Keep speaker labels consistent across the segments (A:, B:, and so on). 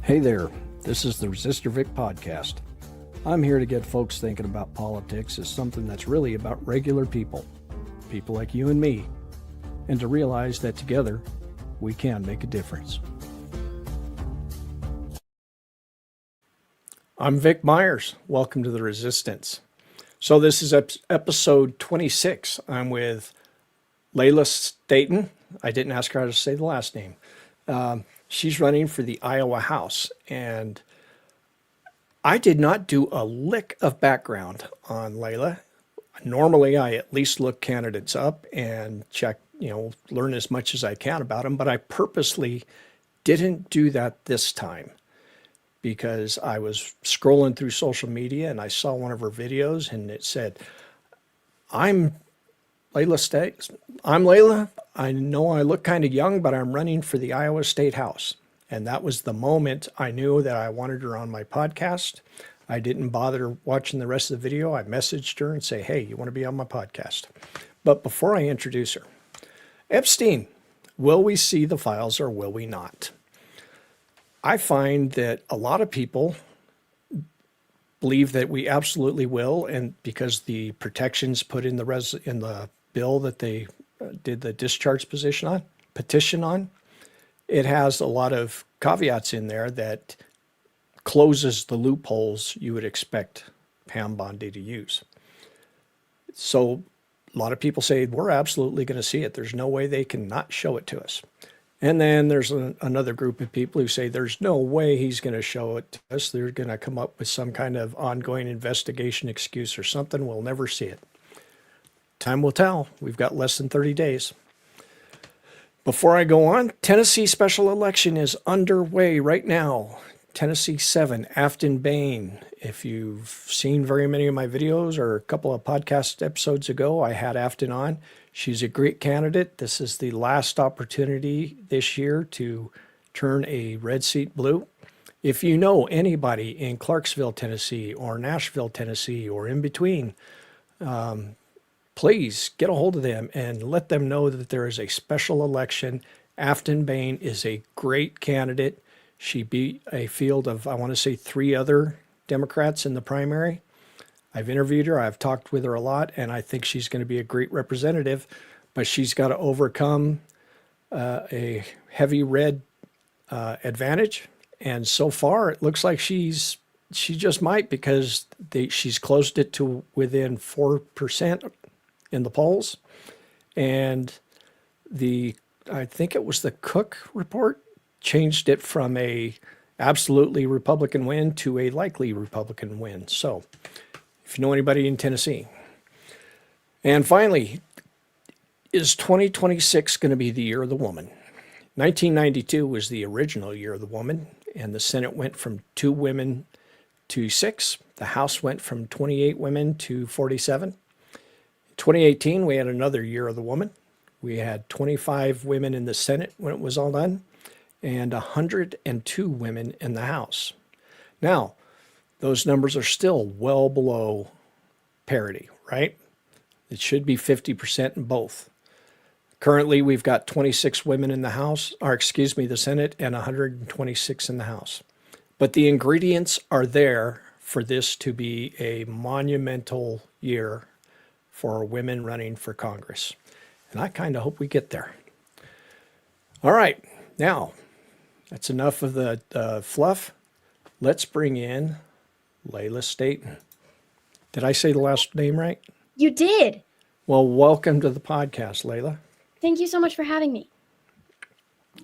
A: Hey there, this is the Resistor Vic podcast. I'm here to get folks thinking about politics as something that's really about regular people, people like you and me, and to realize that together we can make a difference. I'm Vic Myers. Welcome to the Resistance. So this is episode 26. I'm with Leila Staton. I didn't ask her how to say the last name. She's running for the Iowa House, and I did not do a lick of background on Leila. Normally, I at least look candidates up and check, learn as much as I can about them, but I purposely didn't do that this time because I was scrolling through social media and I saw one of her videos and it said, I'm Leila Staton. I'm Leila. I know I look kind of young, but I'm running for the Iowa State House. And that was the moment I knew that I wanted her on my podcast. I didn't bother watching the rest of the video. I messaged her and say, hey, you want to be on my podcast? But before I introduce her, Epstein, will we see the files or will we not? I find that a lot of people believe that we absolutely will, and because the protections put in the bill that they did the discharge petition on, it has a lot of caveats in there that closes the loopholes you would expect Pam Bondi to use. So a lot of people say, we're absolutely going to see it. There's no way they can not show it to us. And then there's another group of people who say, there's no way he's going to show it to us. They're going to come up with some kind of ongoing investigation excuse or something. We'll never see it. Time will tell. We've got less than 30 days. Before I go on, Tennessee special election is underway right now. Tennessee 7, Afton Bain. If you've seen very many of my videos or a couple of podcast episodes ago, I had Afton on. She's a great candidate. This is the last opportunity this year to turn a red seat blue. If you know anybody in Clarksville, Tennessee, or Nashville, Tennessee, or in between, please get a hold of them and let them know that there is a special election. Afton Bain is a great candidate. She beat a field of, I want to say, 3 other Democrats in the primary. I've interviewed her, I've talked with her a lot, and I think she's going to be a great representative, but she's got to overcome a heavy red advantage. And so far, it looks like she just might, because she's closed it to within 4% in the polls. And I think it was the Cook report changed it from a absolutely Republican win to a likely Republican win. So if you know anybody in Tennessee. And finally, is 2026 going to be the year of the woman? 1992 was the original year of the woman, and the Senate went from 2 women to 6. The House went from 28 women to 47. 2018, we had another year of the woman. We had 25 women in the Senate when it was all done, and 102 women in the House. Now, those numbers are still well below parity, right? It should be 50% in both. Currently, we've got 26 women in the the Senate, and 126 in the House. But the ingredients are there for this to be a monumental year for women running for Congress. And I kind of hope we get there. All right, now, that's enough of the fluff. Let's bring in Leila Staton. Did I say the last name right?
B: You did.
A: Well, welcome to the podcast, Leila.
B: Thank you so much for having me.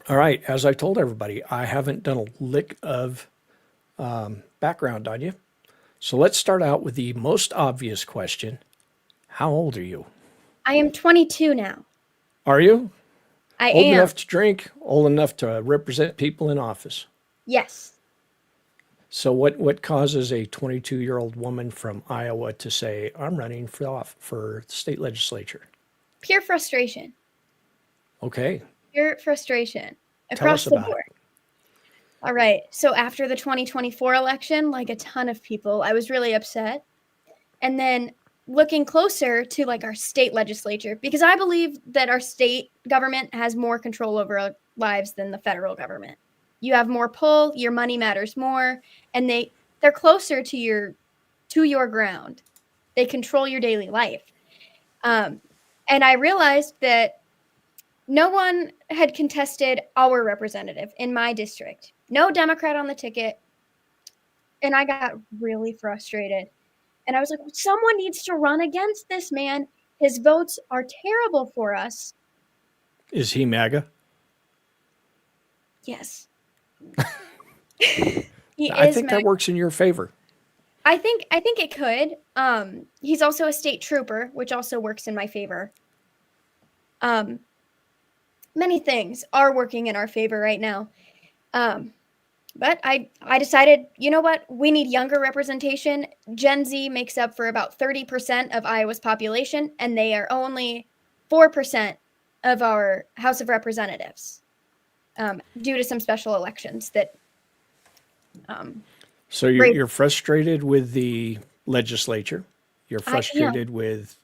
A: All right, as I told everybody, I haven't done a lick of background on you. So let's start out with the most obvious question. How old are you?
B: I am 22 now.
A: Are you?
B: I
A: Old
B: am.
A: enough to drink, old enough to represent people in office.
B: Yes.
A: So what causes a 22-year-old woman from Iowa to say, I'm running for state legislature?
B: Pure frustration.
A: Okay.
B: Pure frustration.
A: Tell
B: Across
A: us
B: the
A: about
B: board. All right. So after the 2024 election, like a ton of people, I was really upset. And then looking closer to like our state legislature, because I believe that our state government has more control over our lives than the federal government. You have more pull, your money matters more, and they're closer to your ground. They control your daily life. And I realized that no one had contested our representative in my district. No Democrat on the ticket. And I got really frustrated. And I was like, someone needs to run against this man. His votes are terrible for us.
A: Is he MAGA?
B: Yes. He
A: I
B: is
A: think that works in your favor.
B: I think it could. He's also a state trooper, which also works in my favor. Many things are working in our favor right now. But I decided, you know what? We need younger representation. Gen Z makes up for about 30% of Iowa's population, and they are only 4% of our House of Representatives due to some special elections that.
A: So you're frustrated with the legislature. You're frustrated with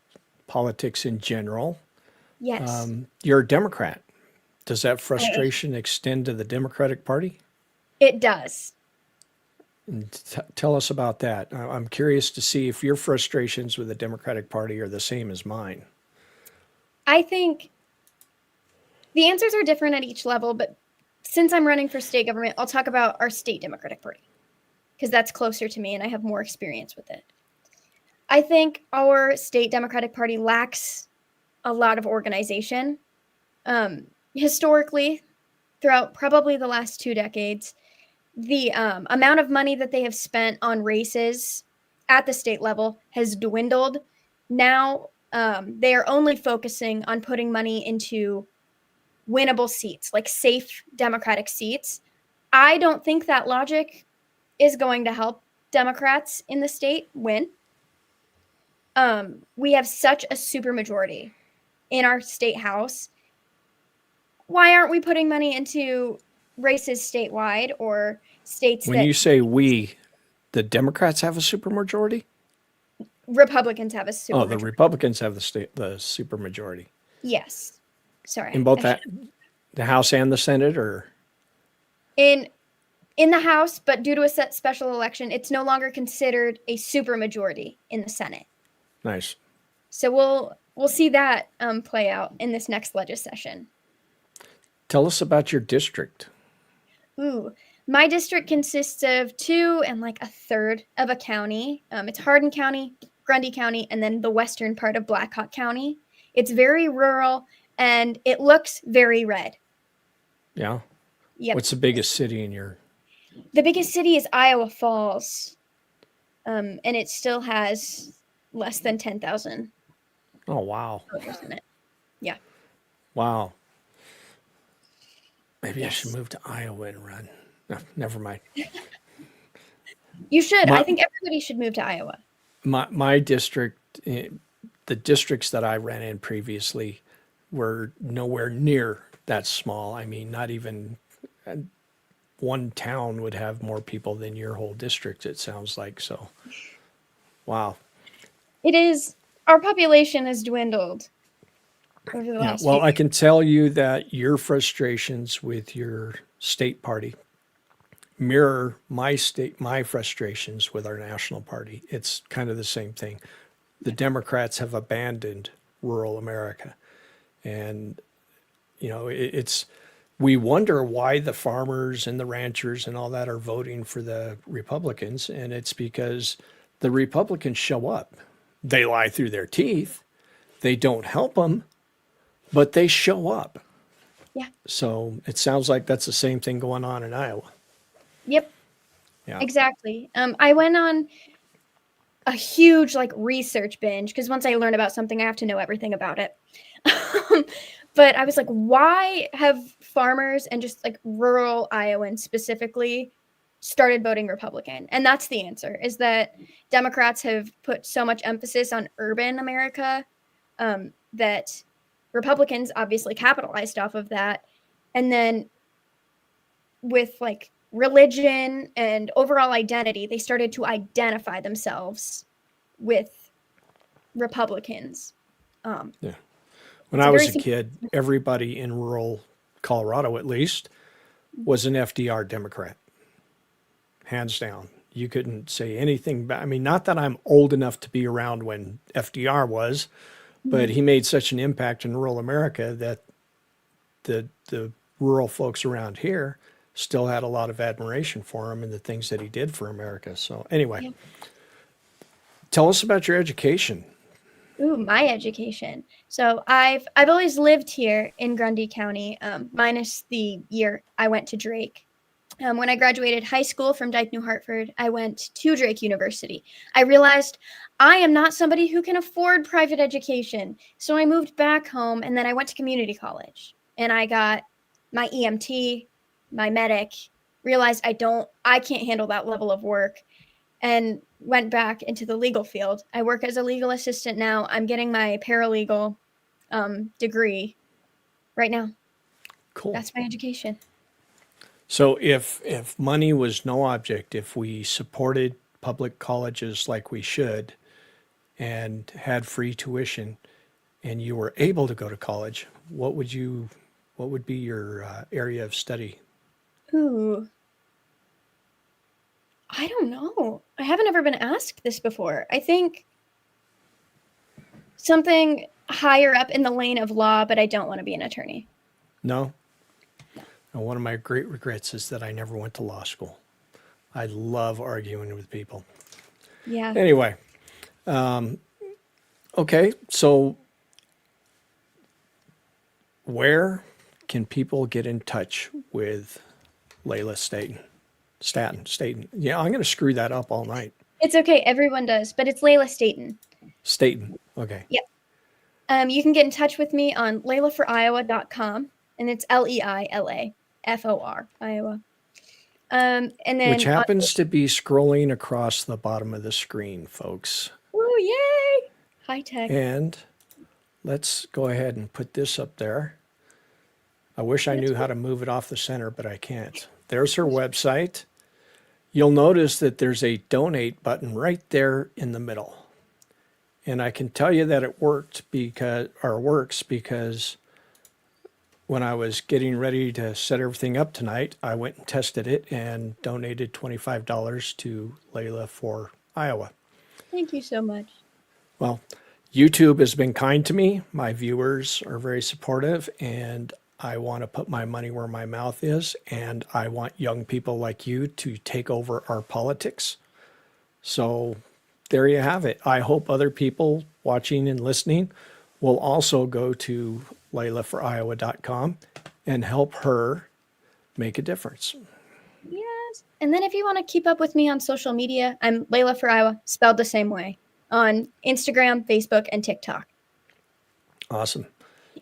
A: politics in general.
B: Yes.
A: You're a Democrat. Does that frustration extend to the Democratic Party?
B: It does.
A: Tell us about that. I'm curious to see if your frustrations with the Democratic Party are the same as mine.
B: I think the answers are different at each level, but since I'm running for state government, I'll talk about our state Democratic Party because that's closer to me and I have more experience with it. I think our state Democratic Party lacks a lot of organization. Historically, throughout probably the last 2 decades, the amount of money that they have spent on races at the state level has dwindled. Now they are only focusing on putting money into winnable seats, like safe Democratic seats. I don't think that logic is going to help Democrats in the state win. We have such a supermajority in our state house. Why aren't we putting money into races statewide or states
A: When you say we, the Democrats have a supermajority?
B: Republicans have a supermajority?
A: Oh, the Republicans have the supermajority.
B: Yes. Sorry.
A: In both the House and the Senate, or
B: in the House, but due to a special election, it's no longer considered a supermajority in the Senate.
A: Nice.
B: So we'll see that play out in this next legislation.
A: Tell us about your district.
B: Ooh, my district consists of 2 and like a third of a county. It's Hardin County, Grundy County, and then the western part of Blackhawk County. It's very rural and it looks very red.
A: Yeah.
B: Yep.
A: What's the biggest city in your?
B: The biggest city is Iowa Falls, and it still has less than 10,000.
A: Oh, wow.
B: Voters in it. Yeah.
A: Wow. Maybe I should move to Iowa and run. No, never mind.
B: You should. I think everybody should move to Iowa.
A: My district, the districts that I ran in previously were nowhere near that small. I mean, not even one town would have more people than your whole district, it sounds like. So, wow.
B: It is. Our population has dwindled over the last
A: well,
B: few
A: I can tell you that your frustrations with your state party mirror my frustrations with our national party. It's kind of the same thing. The Democrats have abandoned rural America. And, we wonder why the farmers and the ranchers and all that are voting for the Republicans. And it's because the Republicans show up. They lie through their teeth. They don't help them, but they show up.
B: Yeah.
A: So it sounds like that's the same thing going on in Iowa.
B: Yep.
A: Yeah.
B: Exactly. I went on a huge research binge because once I learn about something, I have to know everything about it. But I was like, why have farmers and just rural Iowans specifically started voting Republican? And that's the answer, is that Democrats have put so much emphasis on urban America that Republicans obviously capitalized off of that. And then with religion and overall identity, they started to identify themselves with Republicans.
A: Yeah. When I was a kid, everybody in rural Colorado, at least, was an FDR Democrat, hands down. You couldn't say anything I mean, not that I'm old enough to be around when FDR was, but he made such an impact in rural America that the rural folks around here still had a lot of admiration for him and the things that he did for America. So anyway,
B: Yeah.
A: tell us about your education.
B: Ooh, my education. So I've always lived here in Grundy County, minus the year I went to Drake. When I graduated high school from Dyke New Hartford, I went to Drake University. I realized I am not somebody who can afford private education. So I moved back home, and then I went to community college. And I got my EMT, my medic, realized I can't handle that level of work, and went back into the legal field. I work as a legal assistant now. I'm getting my paralegal degree right now.
A: Cool.
B: That's my education.
A: So if money was no object, if we supported public colleges like we should and had free tuition and you were able to go to college, what would be your area of study?
B: Ooh, I don't know. I haven't ever been asked this before. I think something higher up in the lane of law, but I don't want to be an attorney.
A: No? And one of my great regrets is that I never went to law school. I love arguing with people.
B: Yeah.
A: Anyway, okay, so where can people get in touch with Leila Staton? Staton. Yeah, I'm going to screw that up all night.
B: It's okay. Everyone does, but it's Leila Staton.
A: Staton. Okay.
B: Yep. You can get in touch with me on leilaforiowa.com, and it's LEILAFOR, Iowa. And then
A: Which happens to be scrolling across the bottom of the screen, folks.
B: Oh, yay! High tech.
A: And let's go ahead and put this up there. I wish I knew how to move it off the center, but I can't. There's her website. You'll notice that there's a donate button right there in the middle. And I can tell you that it works because when I was getting ready to set everything up tonight, I went and tested it and donated $25 to Leila for Iowa.
B: Thank you so much.
A: Well, YouTube has been kind to me. My viewers are very supportive, and I want to put my money where my mouth is, and I want young people like you to take over our politics. So there you have it. I hope other people watching and listening will also go to leilaforoiowa.com and help her make a difference.
B: Yes. And then if you want to keep up with me on social media, I'm Leila for Iowa, spelled the same way, on Instagram, Facebook, and TikTok.
A: Awesome.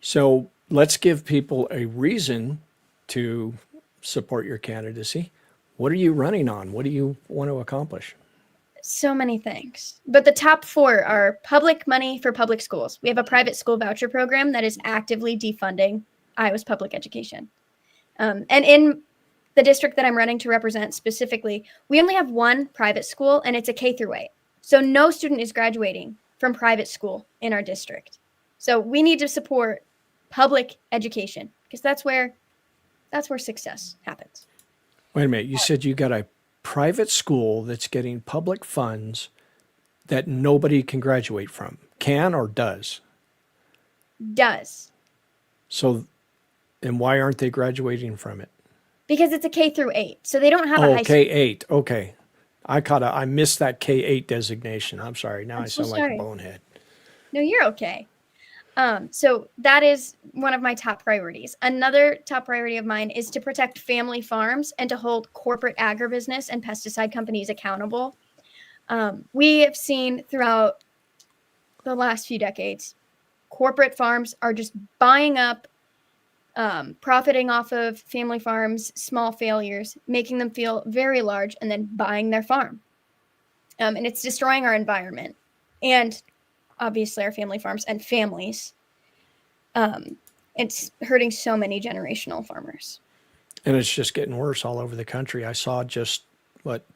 A: So let's give people a reason to support your candidacy. What are you running on? What do you want to accomplish?
B: So many things. But the top 4 are public money for public schools. We have a private school voucher program that is actively defunding Iowa's public education. And in the district that I'm running to represent specifically, we only have one private school, and it's a K through 8. So no student is graduating from private school in our district. So we need to support public education because that's where success happens.
A: Wait a minute. You said you got a private school that's getting public funds that nobody can graduate from. Can or does?
B: Does.
A: So, and why aren't they graduating from it?
B: Because it's a K through 8. So they don't have a high school.
A: K-8. Okay. I missed that K-8 designation. I'm sorry. Now I sound like a bonehead.
B: No, you're okay. So that is one of my top priorities. Another top priority of mine is to protect family farms and to hold corporate agribusiness and pesticide companies accountable. We have seen throughout the last few decades, corporate farms are just buying up, profiting off of family farms, small failures, making them feel very large, and then buying their farm. And it's destroying our environment and obviously our family farms and families. It's hurting so many generational farmers.
A: And it's just getting worse all over the country. I saw just,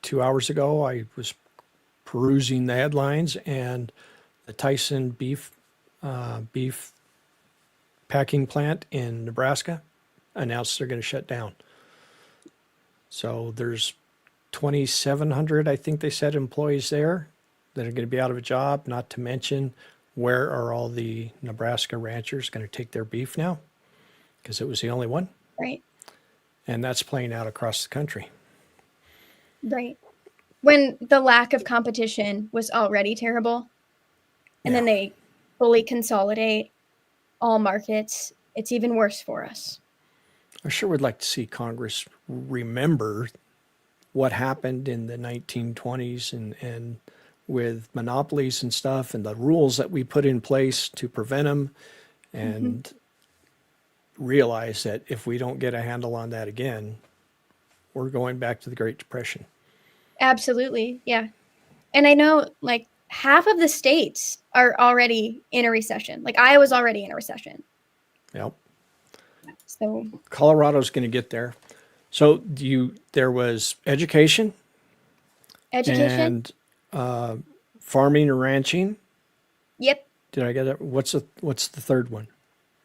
A: 2 hours ago, I was perusing the headlines, and the Tyson beef packing plant in Nebraska announced they're going to shut down. So there's 2,700, I think they said, employees there that are going to be out of a job, not to mention where are all the Nebraska ranchers going to take their beef now? Because it was the only one.
B: Right.
A: And that's playing out across the country.
B: Right. When the lack of competition was already terrible, and
A: Yeah.
B: then they fully consolidate all markets, it's even worse for us.
A: I sure would like to see Congress remember what happened in the 1920s and with monopolies and stuff and the rules that we put in place to prevent them and realize that if we don't get a handle on that again, we're going back to the Great Depression.
B: Absolutely. Yeah. And I know like half of the states are already in a recession. Like Iowa's already in a recession.
A: Yep.
B: So
A: Colorado's going to get there. So there was education
B: education.
A: and farming and ranching.
B: Yep.
A: Did I get it? What's the third one?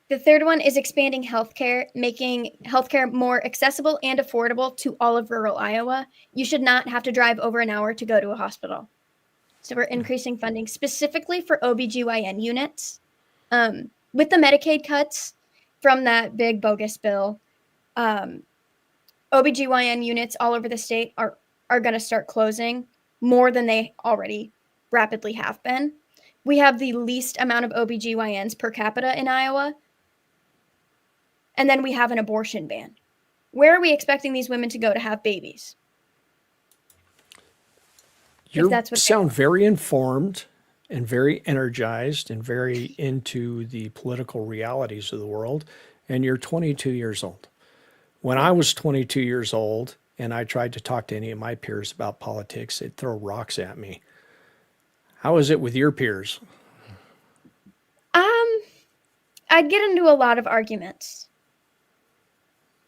B: The third one is expanding healthcare, making healthcare more accessible and affordable to all of rural Iowa. You should not have to drive over an hour to go to a hospital. So we're increasing funding specifically for OBGYN units. With the Medicaid cuts from that big bogus bill, OBGYN units all over the state are going to start closing more than they already rapidly have been. We have the least amount of OBGYNs per capita in Iowa. And then we have an abortion ban. Where are we expecting these women to go to have babies?
A: You sound very informed and very energized and very into the political realities of the world, and you're 22 years old. When I was 22 years old and I tried to talk to any of my peers about politics, they'd throw rocks at me. How is it with your peers?
B: I'd get into a lot of arguments.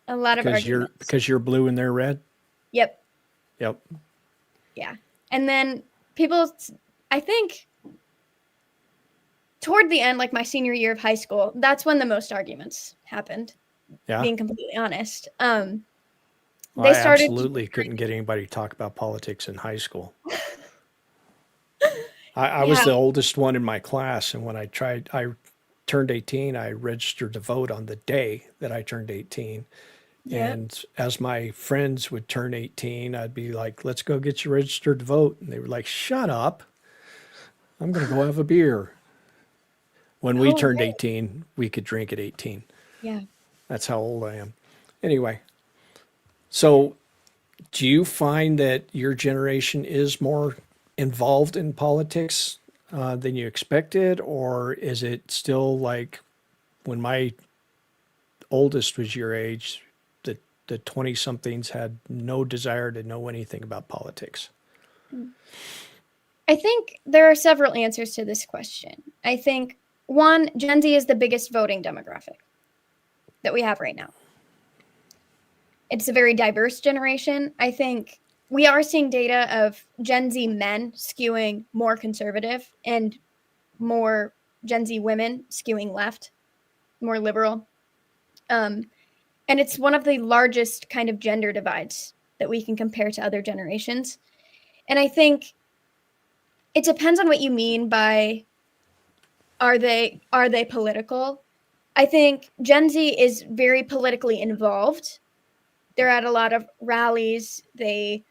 A: Because you're blue and they're red?
B: Yep.
A: Yep.
B: Yeah. And then I think toward the end, like my senior year of high school, that's when the most arguments happened.
A: Yeah.
B: Being completely honest.
A: I absolutely couldn't get anybody to talk about politics in high school. I was the oldest one in my class, and when I turned 18, I registered to vote on the day that I turned 18. Yep. And as my friends would turn 18, I'd be like, let's go get you registered to vote. And they were like, shut up. I'm going to go have a beer. When we turned 18, we could drink at 18.
B: Yeah.
A: That's how old I am. Anyway, so do you find that your generation is more involved in politics than you expected? Or is it still like when my oldest was your age, the 20-somethings had no desire to know anything about politics?
B: I think there are several answers to this question. I think, one, Gen Z is the biggest voting demographic that we have right now. It's a very diverse generation. I think we are seeing data of Gen Z men skewing more conservative and more Gen Z women skewing left, more liberal. And it's one of the largest kind of gender divides that we can compare to other generations. And I think it depends on what you mean by are they political? I think Gen Z is very politically involved. They're at a lot of rallies. They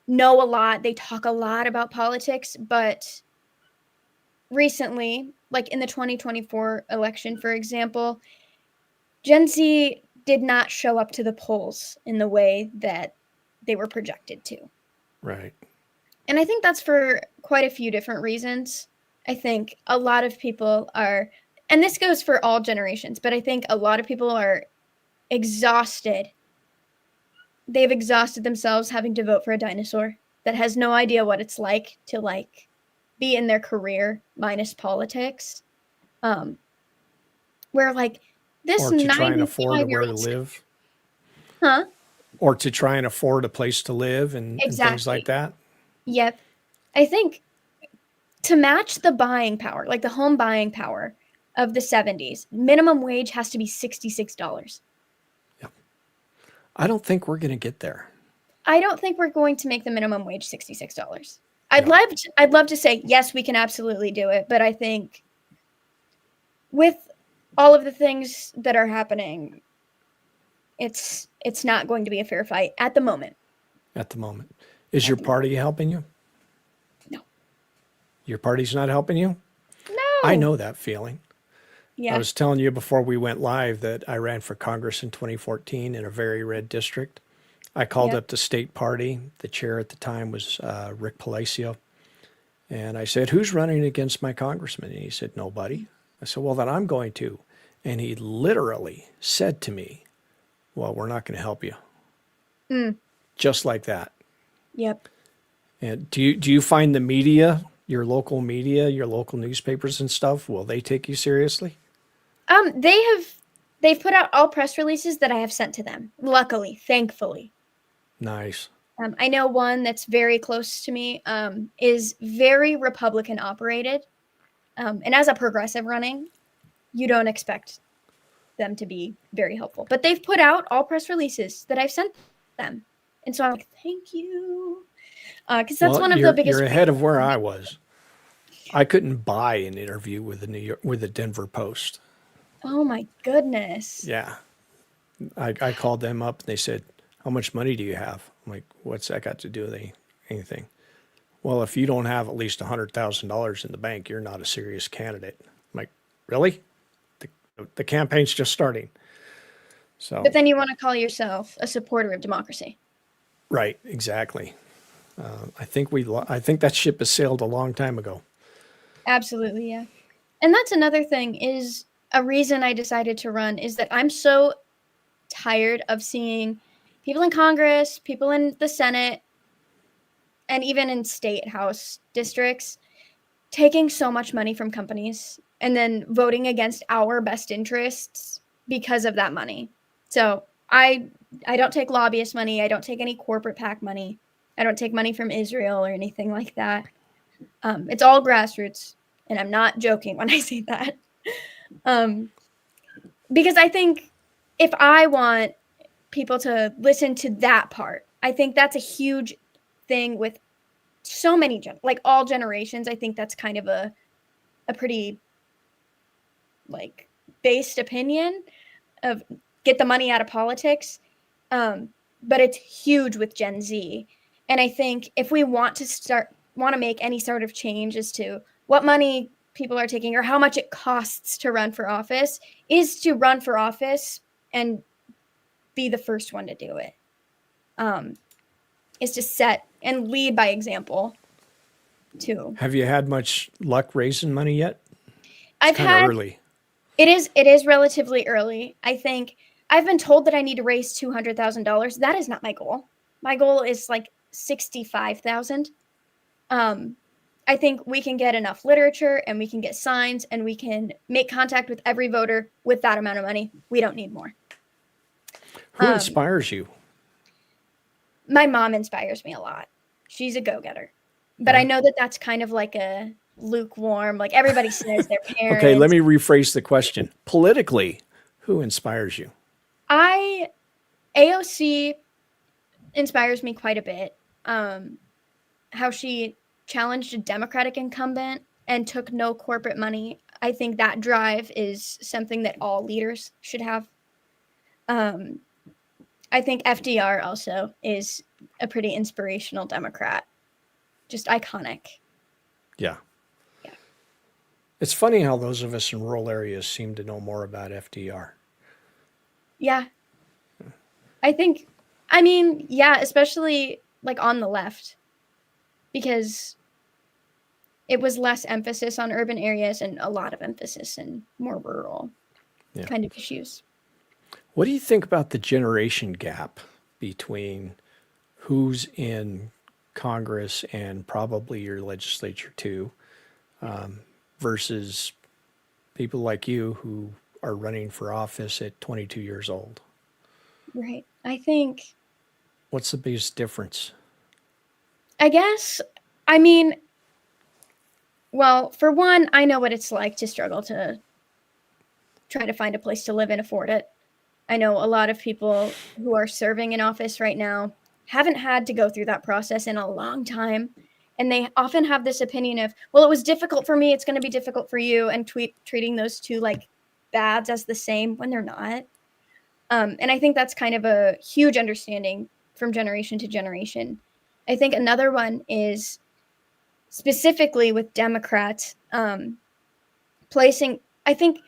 B: know a lot. They talk a lot about politics. But recently, like in the 2024 election, for example, Gen Z did not show up to the polls in the way that they were projected to.
A: Right.
B: And I think that's for quite a few different reasons. I think a lot of people are, and this goes for all generations, but I think a lot of people are exhausted. They've exhausted themselves having to vote for a dinosaur that has no idea what it's like to like be in their career minus politics. Where like this
A: or to try and afford where to live.
B: Huh?
A: Or to try and afford a place to live and things like that.
B: Yep. I think to match the buying power, like the home buying power of the 70s, minimum wage has to be $66.
A: Yep. I don't think we're going to get there.
B: I don't think we're going to make the minimum wage $66.
A: No.
B: I'd love to say yes, we can absolutely do it, but I think with all of the things that are happening, it's not going to be a fair fight at the moment.
A: At the moment. Is your party helping you?
B: No.
A: Your party's not helping you?
B: No.
A: I know that feeling.
B: Yeah.
A: I was telling you before we went live that I ran for Congress in 2014 in a very red district. I called up the state party. The chair at the time was Rick Palacio. And I said, who's running against my congressman? And he said, nobody. I said, well, then I'm going to. And he literally said to me, well, we're not going to help you. Just like that.
B: Yep.
A: And do you find the media, your local newspapers and stuff, will they take you seriously?
B: They've put out all press releases that I have sent to them. Luckily, thankfully.
A: Nice.
B: I know one that's very close to me is very Republican operated. And as a progressive running, you don't expect them to be very helpful. But they've put out all press releases that I've sent them. And so I'm like, thank you. Because that's one of the biggest.
A: You're ahead of where I was. I couldn't buy an interview with the Denver Post.
B: Oh my goodness.
A: Yeah. I called them up and they said, how much money do you have? I'm like, what's that got to do with anything? Well, if you don't have at least $100,000 in the bank, you're not a serious candidate. I'm like, really? The campaign's just starting. So.
B: But then you want to call yourself a supporter of democracy.
A: Right, exactly. I think that ship has sailed a long time ago.
B: Absolutely, yeah. And that's another thing is a reason I decided to run is that I'm so tired of seeing people in Congress, people in the Senate, and even in state house districts taking so much money from companies and then voting against our best interests because of that money. So I don't take lobbyist money. I don't take any corporate PAC money. I don't take money from Israel or anything like that. It's all grassroots, and I'm not joking when I say that. Because I think if I want people to listen to that part, I think that's a huge thing with so many, like all generations. I think that's kind of a pretty like based opinion of get the money out of politics. But it's huge with Gen Z. And I think if we want to make any sort of change as to what money people are taking or how much it costs to run for office, is to run for office and be the first one to do it. Is to set and lead by example too.
A: Have you had much luck raising money yet?
B: I've had early. It is relatively early. I think I've been told that I need to raise $200,000. That is not my goal. My goal is like 65,000. I think we can get enough literature and we can get signs and we can make contact with every voter with that amount of money. We don't need more.
A: Who inspires you?
B: My mom inspires me a lot. She's a go-getter. But I know that that's kind of like a lukewarm, like everybody says their parents.
A: Okay, let me rephrase the question. Politically, who inspires you?
B: AOC inspires me quite a bit. How she challenged a Democratic incumbent and took no corporate money. I think that drive is something that all leaders should have. I think FDR also is a pretty inspirational Democrat. Just iconic.
A: Yeah. It's funny how those of us in rural areas seem to know more about FDR.
B: Yeah. Especially like on the left, because it was less emphasis on urban areas and a lot of emphasis in more rural kind of issues.
A: What do you think about the generation gap between who's in Congress and probably your legislature too, versus people like you who are running for office at 22 years old?
B: Right.
A: What's the biggest difference?
B: I guess, well, for one, I know what it's like to struggle to try to find a place to live and afford it. I know a lot of people who are serving in office right now haven't had to go through that process in a long time. And they often have this opinion of, well, it was difficult for me, it's going to be difficult for you, and treating those two like bads as the same when they're not. And I think that's kind of a huge understanding from generation to generation. I think another one is specifically with Democrats, placing, I think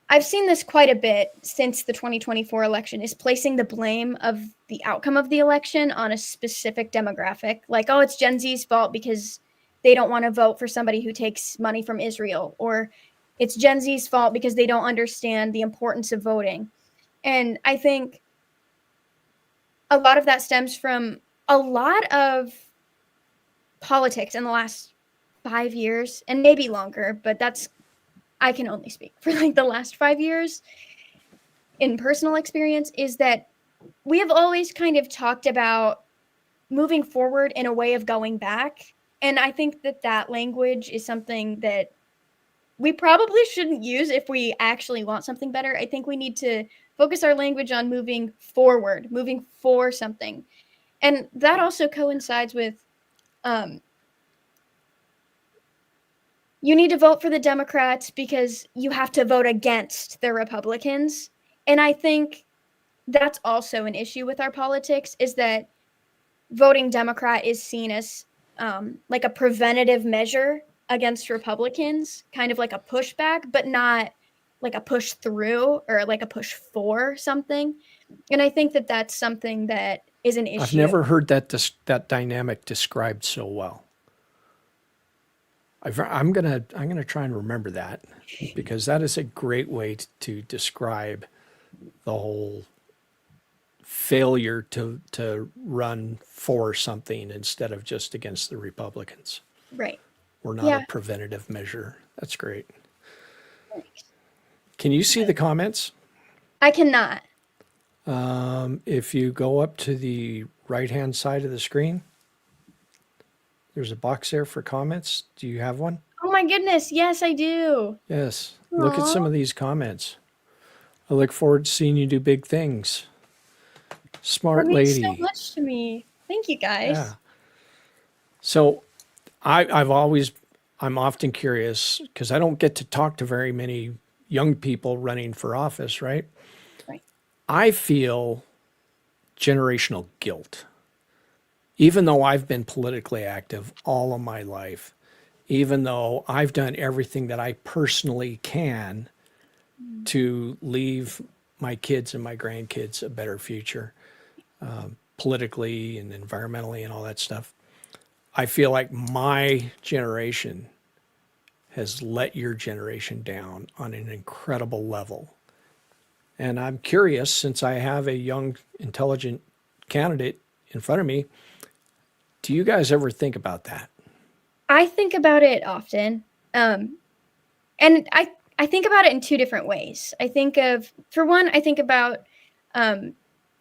B: I've seen this quite a bit since the 2024 election, is placing the blame of the outcome of the election on a specific demographic. Like, oh, it's Gen Z's fault because they don't want to vote for somebody who takes money from Israel, or it's Gen Z's fault because they don't understand the importance of voting. And I think a lot of that stems from a lot of politics in the last 5 years, and maybe longer, but I can only speak for like the last 5 years in personal experience, is that we have always kind of talked about moving forward in a way of going back. And I think that language is something that we probably shouldn't use if we actually want something better. I think we need to focus our language on moving forward, moving for something. And that also coincides with you need to vote for the Democrats because you have to vote against the Republicans. And I think that's also an issue with our politics, is that voting Democrat is seen as like a preventative measure against Republicans, kind of like a pushback, but not like a push through or like a push for something. And I think that's something that is an issue.
A: I've never heard that dynamic described so well. I'm gonna try and remember that, because that is a great way to describe the whole failure to run for something instead of just against the Republicans.
B: Right.
A: We're not a preventative measure. That's great. Can you see the comments?
B: I cannot.
A: If you go up to the right-hand side of the screen, there's a box there for comments. Do you have one?
B: Oh my goodness. Yes, I do.
A: Yes. Aww. Look at some of these comments. I look forward to seeing you do big things. Smart lady.
B: That means so much to me. Thank you, guys. Yeah.
A: So I'm often curious, because I don't get to talk to very many young people running for office, right?
B: Right.
A: I feel generational guilt. Even though I've been politically active all of my life, even though I've done everything that I personally can to leave my kids and my grandkids a better future, politically and environmentally and all that stuff, I feel like my generation has let your generation down on an incredible level. And I'm curious, since I have a young, intelligent candidate in front of me, do you guys ever think about that?
B: I think about it often. And I think about it in two different ways. For one, I think about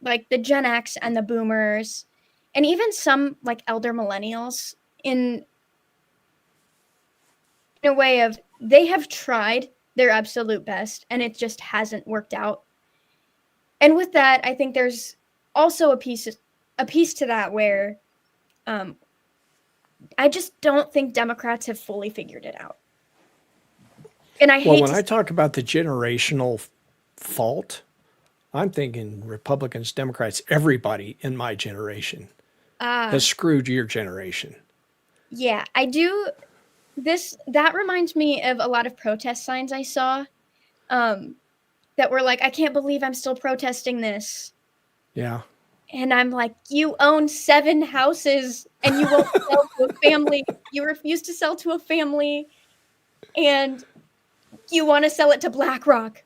B: like the Gen X and the boomers, and even some like elder millennials, in a way of, they have tried their absolute best and it just hasn't worked out. And with that, I think there's also a piece to that where I just don't think Democrats have fully figured it out. And
A: when I talk about the generational fault, I'm thinking Republicans, Democrats, everybody in my generation has screwed your generation.
B: Yeah, I do. That reminds me of a lot of protest signs I saw that were like, I can't believe I'm still protesting this.
A: Yeah.
B: And I'm like, you own 7 houses and you won't sell to a family. You refuse to sell to a family and you want to sell it to BlackRock.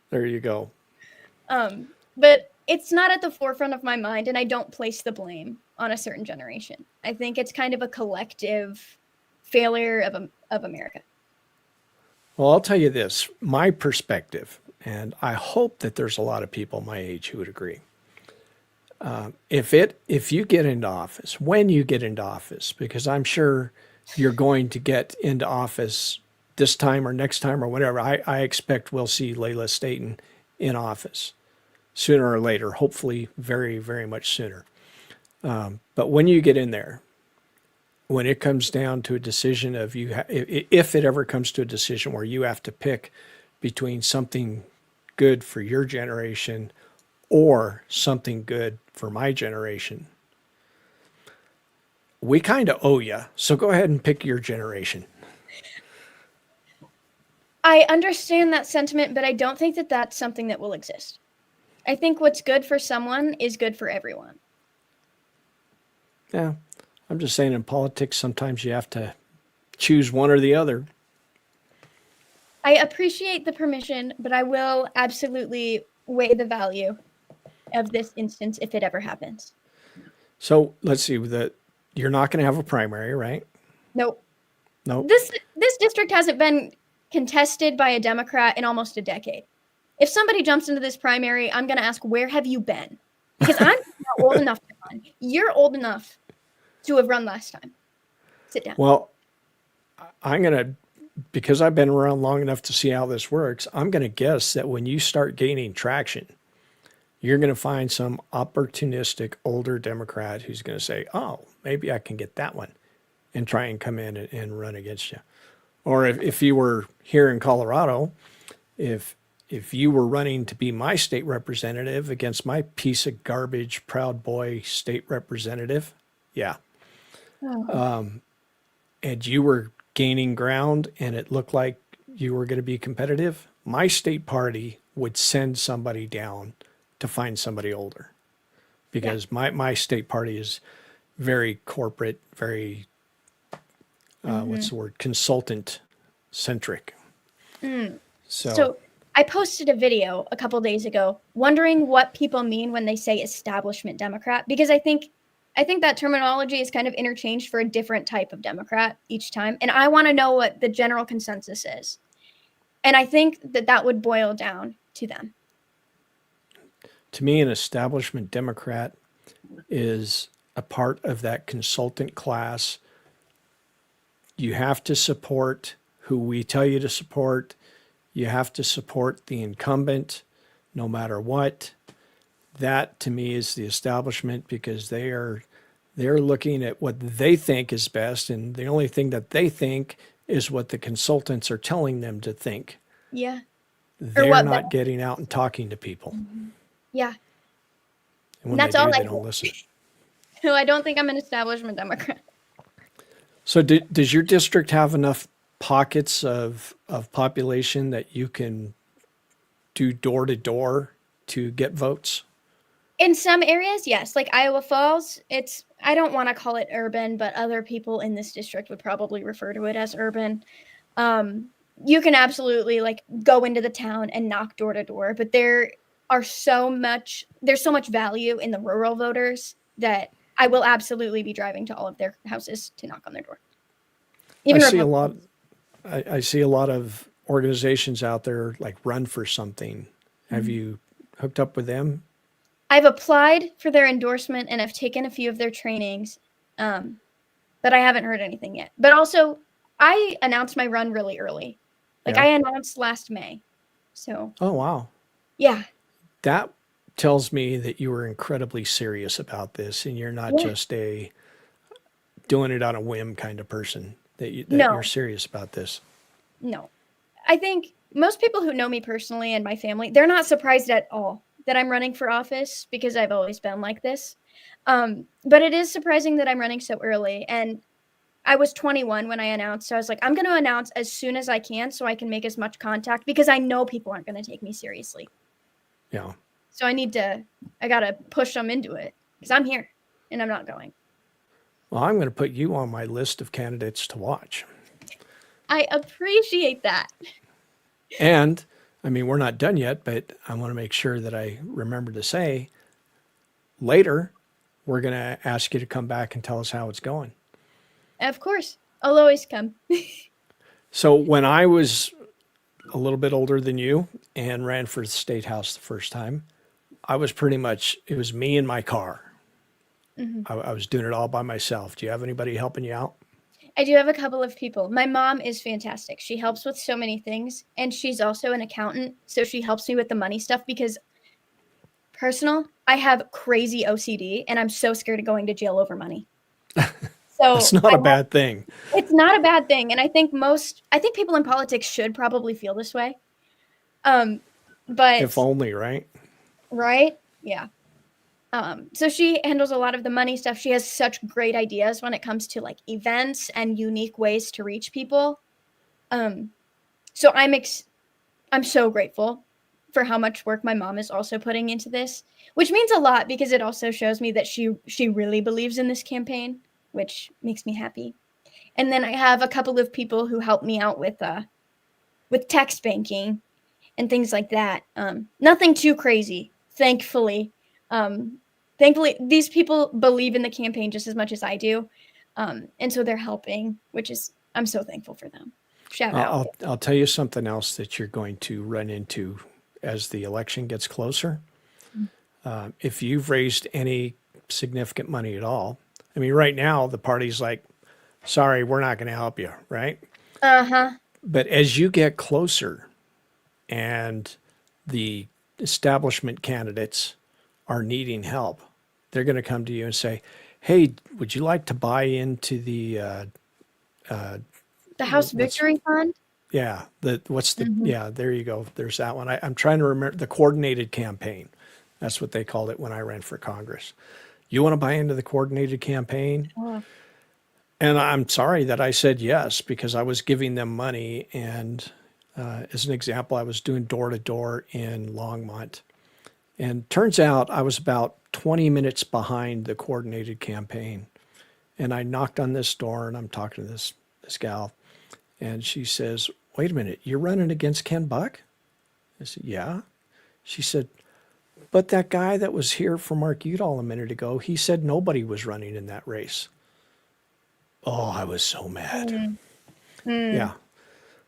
A: There you go.
B: But it's not at the forefront of my mind, and I don't place the blame on a certain generation. I think it's kind of a collective failure of America.
A: Well, I'll tell you this, my perspective, and I hope that there's a lot of people my age who would agree. If you get into office, when you get into office, because I'm sure you're going to get into office this time or next time or whatever, I expect we'll see Leila Staton in office sooner or later, hopefully very, very much sooner. But when you get in there, when it comes down to a decision of if it ever comes to a decision where you have to pick between something good for your generation or something good for my generation, we kind of owe you. So go ahead and pick your generation.
B: I understand that sentiment, but I don't think that that's something that will exist. I think what's good for someone is good for everyone.
A: Yeah, I'm just saying in politics, sometimes you have to choose one or the other.
B: I appreciate the permission, but I will absolutely weigh the value of this instance if it ever happens.
A: So let's see you're not going to have a primary, right?
B: Nope.
A: Nope.
B: This district hasn't been contested by a Democrat in almost a decade. If somebody jumps into this primary, I'm going to ask, where have you been? Because I'm not old enough to run. You're old enough to have run last time. Sit down.
A: Well, because I've been around long enough to see how this works, I'm going to guess that when you start gaining traction, you're going to find some opportunistic older Democrat who's going to say, oh, maybe I can get that one and try and come in and run against you. Or if you were here in Colorado, if you were running to be my state representative against my piece of garbage, Proud Boy state representative, yeah. And you were gaining ground and it looked like you were going to be competitive, my state party would send somebody down to find somebody older. Because my state party is very corporate, very, what's the word, consultant centric.
B: So I posted a video a couple days ago wondering what people mean when they say establishment Democrat, because I think that terminology is kind of interchanged for a different type of Democrat each time. And I want to know what the general consensus is. And I think that would boil down to them.
A: To me, an establishment Democrat is a part of that consultant class. You have to support who we tell you to support. You have to support the incumbent no matter what. That to me is the establishment, because they're looking at what they think is best, and the only thing that they think is what the consultants are telling them to think.
B: Yeah.
A: They're not getting out and talking to people.
B: Yeah.
A: And when that's they do, they don't listen.
B: No, I don't think I'm an establishment Democrat.
A: So does your district have enough pockets of population that you can do door to door to get votes?
B: In some areas, yes. Like Iowa Falls, I don't want to call it urban, but other people in this district would probably refer to it as urban. You can absolutely go into the town and knock door to door, but there's so much value in the rural voters that I will absolutely be driving to all of their houses to knock on their door.
A: I see a lot of organizations out there like Run for Something. Have you hooked up with them?
B: I've applied for their endorsement and I've taken a few of their trainings, but I haven't heard anything yet. But also, I announced my run really early. I announced last May. So.
A: Oh, wow.
B: Yeah.
A: That tells me that you were incredibly serious about this and you're not just a doing it on a whim kind of person, that you're serious about this.
B: No. I think most people who know me personally and my family, they're not surprised at all that I'm running for office, because I've always been like this. But it is surprising that I'm running so early. And I was 21 when I announced. So I was like, I'm going to announce as soon as I can so I can make as much contact, because I know people aren't going to take me seriously.
A: Yeah.
B: So I got to push them into it, because I'm here and I'm not going.
A: Well, I'm going to put you on my list of candidates to watch.
B: I appreciate that.
A: And I mean, we're not done yet, but I want to make sure that I remember to say later, we're going to ask you to come back and tell us how it's going.
B: Of course. I'll always come.
A: So when I was a little bit older than you and ran for the state house the first time, it was me and my car. Mm-hmm. I was doing it all by myself. Do you have anybody helping you out?
B: I do have a couple of people. My mom is fantastic. She helps with so many things, and she's also an accountant, so she helps me with the money stuff, because personal. I have crazy OCD, and I'm so scared of going to jail over money. So
A: That's not a bad thing.
B: it's not a bad thing, and I think people in politics should probably feel this way. But
A: If only, right?
B: right? Yeah. So she handles a lot of the money stuff. She has such great ideas when it comes to like events and unique ways to reach people. So I'm so grateful for how much work my mom is also putting into this, which means a lot because it also shows me that she really believes in this campaign, which makes me happy. And then I have a couple of people who help me out with text banking and things like that. Nothing too crazy, thankfully. Thankfully, these people believe in the campaign just as much as I do, and so they're helping, which is I'm so thankful for them. Shout out.
A: I'll tell you something else that you're going to run into as the election gets closer. If you've raised any significant money at all, I mean, right now the party's like, sorry, we're not going to help you, right?
B: Uh-huh.
A: But as you get closer and the establishment candidates are needing help, they're going to come to you and say, hey, would you like to buy into the
B: The House Victory Fund?
A: yeah,
B: Mhm.
A: yeah, there you go. There's that one. I'm trying to remember the coordinated campaign. That's what they called it when I ran for Congress. You want to buy into the coordinated campaign?
B: Oh,
A: And I'm sorry that I said yes, because I was giving them money. And as an example, I was doing door to door in Longmont. And turns out I was about 20 minutes behind the coordinated campaign. And I knocked on this door and I'm talking to this gal. And she says, wait a minute, you're running against Ken Buck? I said, yeah. She said, but that guy that was here for Mark Udall a minute ago, he said nobody was running in that race. Oh, I was so mad.
B: mm, mm,
A: Yeah.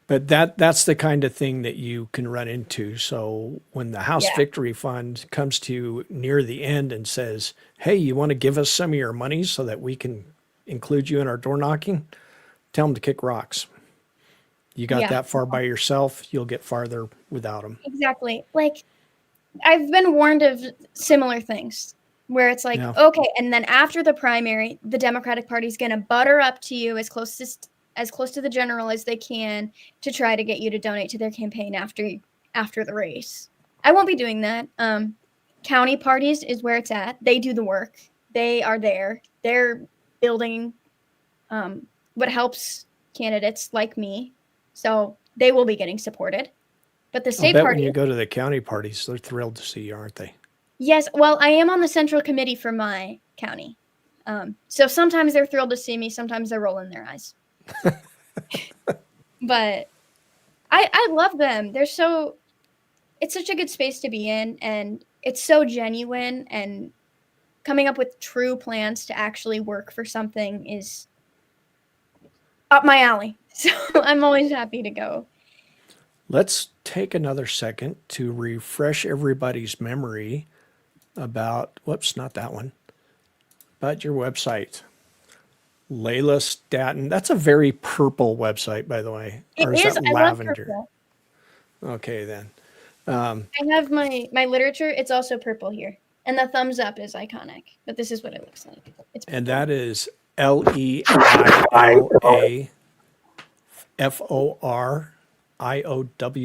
A: But that's the kind of thing that you can run into. So when the House
B: yeah,
A: Victory Fund comes to you near the end and says, hey, you want to give us some of your money so that we can include you in our door knocking? Tell them to kick rocks. You got
B: yeah,
A: that far by yourself, you'll get farther without them.
B: exactly. Like I've been warned of similar things where it's like,
A: Yeah.
B: okay, and then after the primary, the Democratic Party is going to butter up to you as close to the general as they can to try to get you to donate to their campaign after the race. I won't be doing that. County parties is where it's at. They do the work. They are there. They're building what helps candidates like me. So they will be getting supported. But the
A: I'll
B: state
A: bet when
B: party,
A: you go to the county parties, they're thrilled to see you, aren't they?
B: yes, well, I am on the central committee for my county. So sometimes they're thrilled to see me, sometimes they're rolling their eyes. But I love them. It's such a good space to be in, and it's so genuine, and coming up with true plans to actually work for something is up my alley. So I'm always happy to go.
A: Let's take another second to refresh everybody's memory about, whoops, not that one, about your website. Leila Staton. That's a very purple website, by the way.
B: It
A: Or is
B: is.
A: that
B: I love
A: lavender?
B: purple.
A: Okay, then.
B: I have my literature. It's also purple here, and the thumbs up is iconic. But this is what it looks like. It's
A: And
B: purple.
A: that is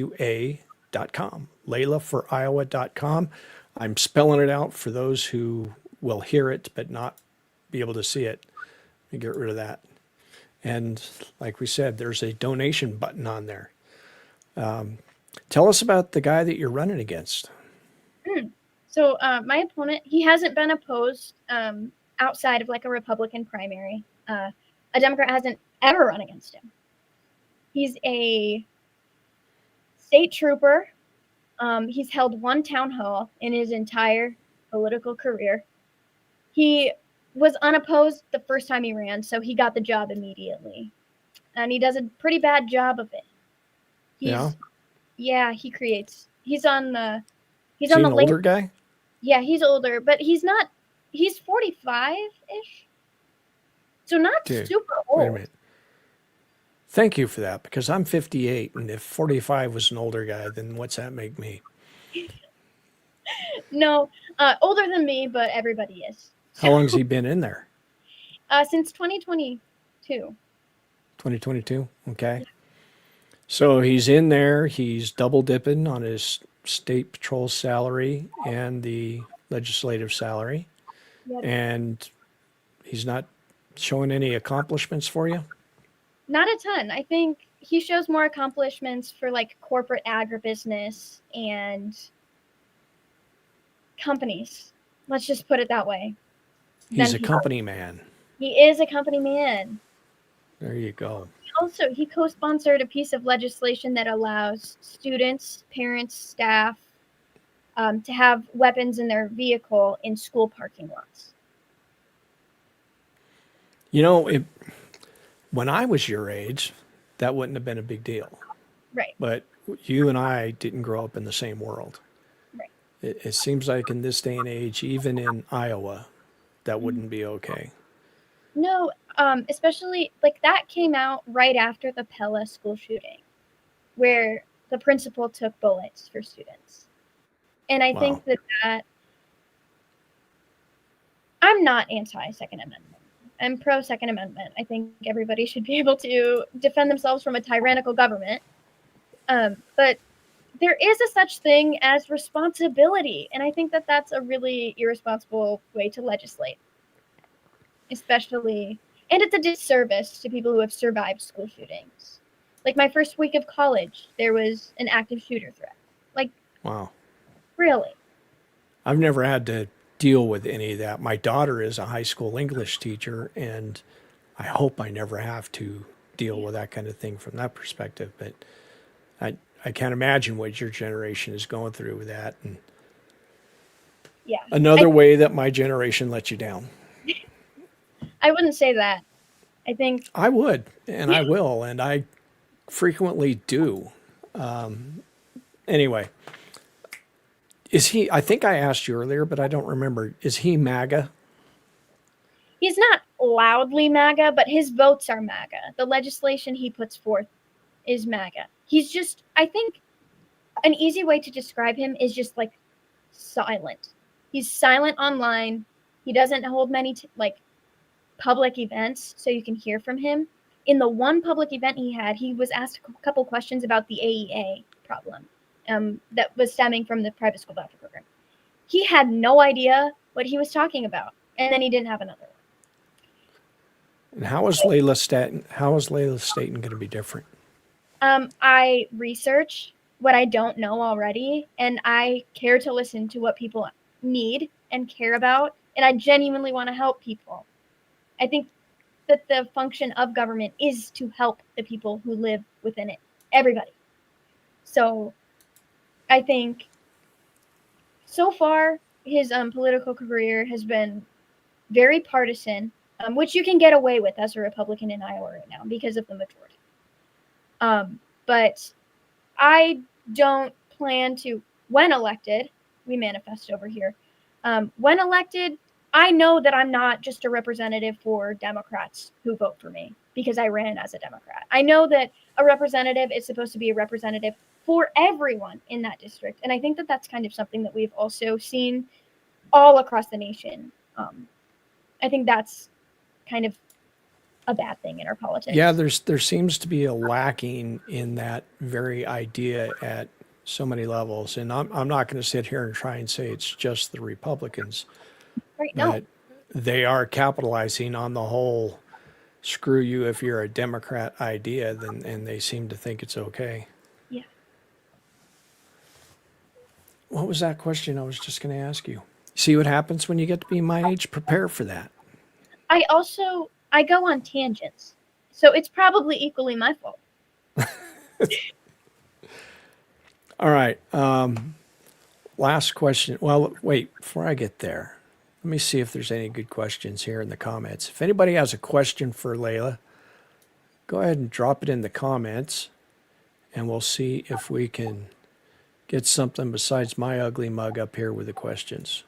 A: LeilaForIowa.com. LeilaForIowa.com. I'm spelling it out for those who will hear it but not be able to see it. Let me get rid of that. And like we said, there's a donation button on there. Tell us about the guy that you're running against.
B: So my opponent, he hasn't been opposed outside of like a Republican primary. A Democrat hasn't ever run against him. He's a state trooper. He's held one town hall in his entire political career. He was unopposed the first time he ran, so he got the job immediately. And he does a pretty bad job of it.
A: Yeah?
B: He creates. He's on the
A: Is he an
B: late.
A: older guy?
B: Yeah, he's older, but he's 45-ish. So not
A: Dude,
B: super
A: wait a
B: old.
A: minute. Thank you for that, because I'm 58, and if 45 was an older guy, then what's that make me?
B: No, older than me, but everybody is.
A: How long has he been in there?
B: Since 2022.
A: 2022? Okay.
B: Yeah.
A: So he's in there, he's double dipping on his state patrol salary and the legislative salary,
B: Yep.
A: and he's not showing any accomplishments for you?
B: Not a ton. I think he shows more accomplishments for like corporate agribusiness and companies. Let's just put it that way.
A: He's
B: Than
A: a
B: he
A: company man.
B: he is a company man.
A: There you go.
B: Also, he co-sponsored a piece of legislation that allows students, parents, staff to have weapons in their vehicle in school parking lots.
A: You know, when I was your age, that wouldn't have been a big deal.
B: Right.
A: But you and I didn't grow up in the same world.
B: Right.
A: It seems like in this day and age, even in Iowa, that
B: Mm-hmm.
A: wouldn't be okay.
B: No, especially like that came out right after the Pella school shooting, where the principal took bullets for students. And I
A: Wow.
B: think that I'm not anti-Second Amendment. I'm pro-Second Amendment. I think everybody should be able to defend themselves from a tyrannical government. But there is a such thing as responsibility, and I think that that's a really irresponsible way to legislate, especially, and it's a disservice to people who have survived school shootings. Like my first week of college, there was an active shooter threat. Like,
A: Wow.
B: really?
A: I've never had to deal with any of that. My daughter is a high school English teacher, and I hope I never have to deal with that kind of thing from that perspective. But I can't imagine what your generation is going through with that. And
B: Yeah.
A: another way that my generation let you down.
B: I wouldn't say that. I think
A: I would, and I will, and I frequently do. Anyway, is he? I think I asked you earlier, but I don't remember. Is he MAGA?
B: he's not loudly MAGA, but his votes are MAGA. The legislation he puts forth is MAGA. He's just, I think, an easy way to describe him is just like silent. He's silent online. He doesn't hold many public events, so you can hear from him. In the one public event he had, he was asked a couple questions about the AEA problem that was stemming from the private school voucher program. He had no idea what he was talking about, and then he didn't have another one.
A: And how is Leila Staton? How is Leila Staton going to be different?
B: I research what I don't know already, and I care to listen to what people need and care about, and I genuinely want to help people. I think that the function of government is to help the people who live within it, everybody. So I think so far his political career has been very partisan, which you can get away with as a Republican in Iowa right now because of the majority. But I don't plan to, when elected, we manifest over here. When elected, I know that I'm not just a representative for Democrats who vote for me because I ran as a Democrat. I know that a representative is supposed to be a representative for everyone in that district. And I think that that's kind of something that we've also seen all across the nation. I think that's kind of a bad thing in our politics.
A: Yeah, there seems to be a lacking in that very idea at so many levels, and I'm not going to sit here and try and say it's just the Republicans,
B: Right. No.
A: but they are capitalizing on the whole "screw you if you're a Democrat" idea, then and they seem to think it's okay.
B: Yeah.
A: What was that question I was just going to ask you? See what happens when you get to be my age? Prepare for that.
B: I go on tangents. So it's probably equally my fault.
A: All right. Last question. Well, wait, before I get there, let me see if there's any good questions here in the comments. If anybody has a question for Leila, go ahead and drop it in the comments, and we'll see if we can get something besides my ugly mug up here with the questions.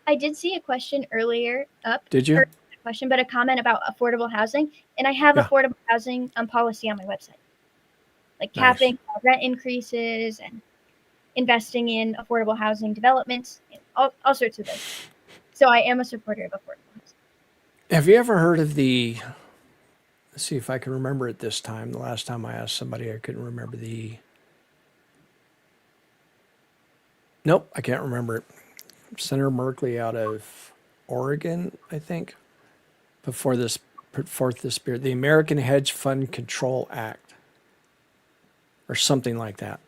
B: I did see a question earlier up.
A: Did you?
B: Or not a question, but a comment about affordable housing. And I have
A: Yeah.
B: affordable housing policy on my website. Like
A: Nice.
B: capping rent increases and investing in affordable housing developments. I'll search to this. So I am a supporter of affordable housing.
A: Have you ever heard of the, let's see if I can remember it this time. The last time I asked somebody, I couldn't remember the, nope, I can't remember it. Senator Merkley out of Oregon, I think, before this, put forth this bill, the American Hedge Fund Control Act, or something like that.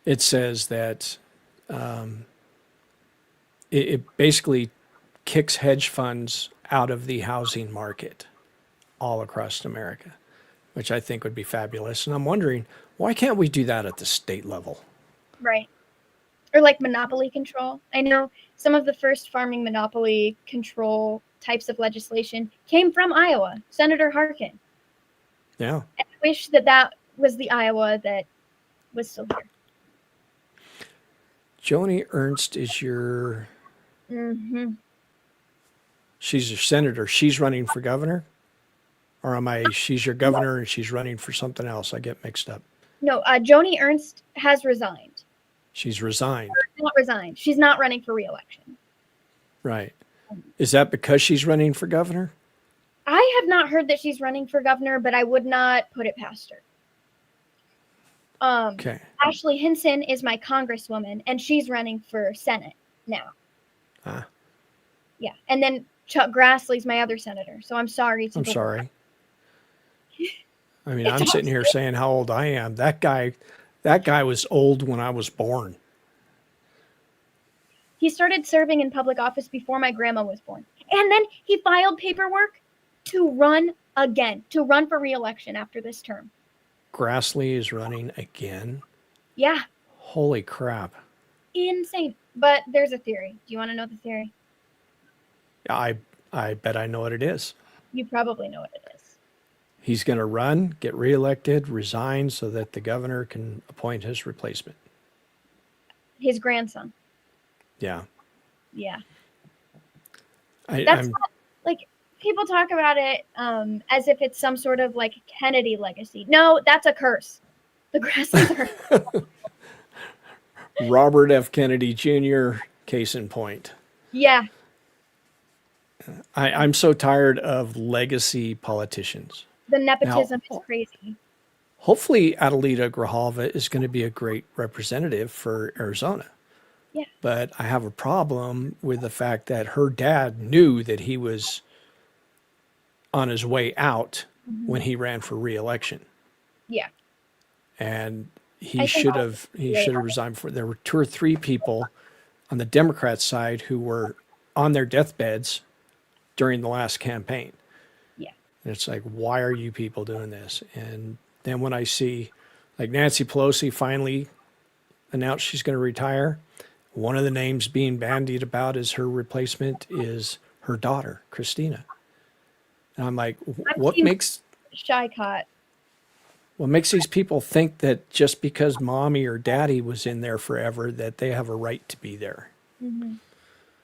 A: It says that it basically kicks hedge funds out of the housing market all across America, which I think would be fabulous. And I'm wondering, why can't we do that at the state level?
B: Right. Or like monopoly control. I know some of the first farming monopoly control types of legislation came from Iowa, Senator Harkin.
A: Yeah.
B: And I wish that that was the Iowa that was still here.
A: Joni Ernst is your,
B: Mm-hmm.
A: she's your senator. She's running for governor? Or am I, she's your governor and she's running for something else? I get mixed up.
B: No, Joni Ernst has resigned.
A: She's resigned.
B: Not resigned. She's not running for re-election.
A: Right. Is that because she's running for governor?
B: I have not heard that she's running for governor, but I would not put it past her.
A: Okay.
B: Ashley Hinson is my congresswoman, and she's running for Senate now. Yeah. And then Chuck Grassley's my other senator. So I'm sorry.
A: I'm sorry. I mean, I'm sitting here saying how old I am. That guy was old when I was born.
B: He started serving in public office before my grandma was born. And then he filed paperwork to run again, to run for re-election after this term.
A: Grassley is running again?
B: Yeah.
A: Holy crap.
B: Insane. But there's a theory. Do you want to know the theory?
A: I bet I know what it is.
B: You probably know what it is.
A: He's going to run, get reelected, resign so that the governor can appoint his replacement.
B: His grandson.
A: Yeah.
B: Yeah.
A: I'm,
B: not, like, people talk about it as if it's some sort of like Kennedy legacy. No, that's a curse. The Grassleys are.
A: Robert F. Kennedy Jr., case in point.
B: Yeah.
A: I'm so tired of legacy politicians.
B: The nepotism is crazy.
A: Hopefully, Adelita Grijalva is going to be a great representative for Arizona.
B: Yeah.
A: But I have a problem with the fact that her dad knew that he was on his way out when he ran for re-election.
B: Yeah.
A: And he should have resigned before. There were 2 or 3 people on the Democrat side who were on their deathbeds during the last campaign.
B: Yeah.
A: And it's like, why are you people doing this? And then when I see like Nancy Pelosi finally announced she's going to retire, one of the names being bandied about as her replacement is her daughter, Christina. And I'm like, what makes these people think that just because mommy or daddy was in there forever that they have a right to be there?
B: Mm-hmm.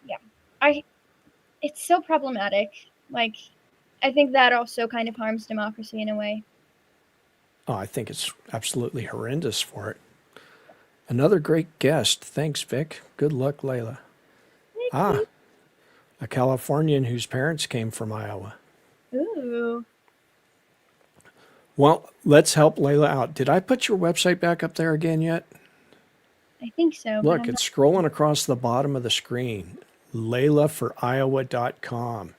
B: Yeah. It's so problematic. Like, I think that also kind of harms democracy in a way.
A: Oh, I think it's absolutely horrendous for it. Another great guest. Thanks, Vic. Good luck, Leila.
B: Thank you.
A: A Californian whose parents came from Iowa.
B: Ooh.
A: Well, let's help Leila out. Did I put your website back up there again yet?
B: I think so.
A: Look, it's scrolling across the bottom of the screen. LeilaForIowa.com.